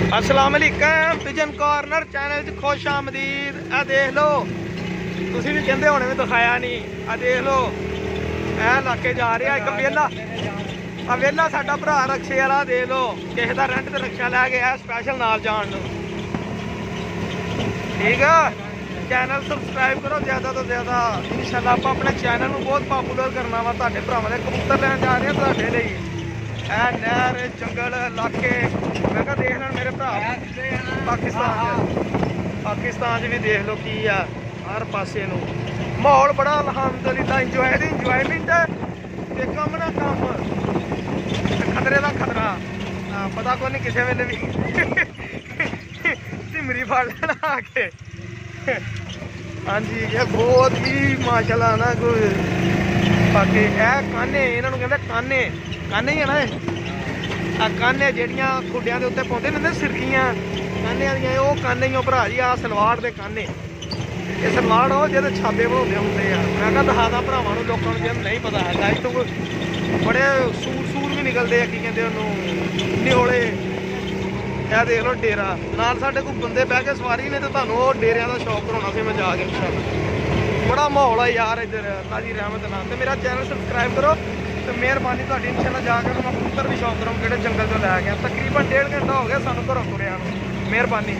अस्सलाम वालेकुम pigeon corner channel च खुश आमदीद। आ देख लो तुसी भी कहंदे होने में दिखाया नहीं। आ देख लो ए इलाके जा रहा एक वेला आ वेला साडा भरा रक्शे वाला। देख लो किसी का रेंट ते रक्शा लै गया स्पैशल नाल जान नूं। ठीक है चैनल सबसक्राइब करो ज़्यादा तो ज़्यादा। इंशाल्लाह आप अपने चैनल में बहुत पॉपूलर करना वा। तुहाडे भरावां दे कबूतर लैन जा रहे हैं तुहाडे लई। ऐ नहर जंगल इलाके मैं कहा देख लैन मेरे भरा। पाकिस्तान च भी देख लो की आ हर पासे नूं माहौल बड़ा अलहमदुलिल्लाह इंजॉयमेंट है ते कम ना कम खतरे का खतरा। पता को नहीं किसी वेले भी झिमरी फड़ लेना आके। हाँ जी ये बहुत ही माशाल्लाह ना कोई बाकी ए काने इन्होंने कहते काने काने ही है ना। आ काने जड़ियाँ खुडियां के उत्ते पाउंदे ने सिरकियां काने वालियां वो काने ही भरा जी। आ सलवार दे काने ये सलवार हो जो छाबे बनाते होंगे आ। मैं कहा दहादा भरावां नूं लोकां नूं जिन्हें नहीं पता है इत्थों कोई बड़े सूर भी निकलते हैं की कहते उन्होंने न्योले। यह देख लो डेरा नाल साडे कोई बंदे बह के सवारी ने तो तुहानूं वो डेरियां दा शौक कराउणा सी मैं जाके इंशाअल्लाह। बड़ा माहौल है यार इधर अल्लाह दी रहमत नाल। ते मेरा चैनल सबसक्राइब करो तो मेहरबानी तुहाडी इंशाअल्लाह जाके मैं कबूतर भी शौक कराऊँ किहड़े जंगल चों लै गया। तकरीबन 1.5 घंटा हो गया सानूं घरों तुरिया नूं। मेहरबानी।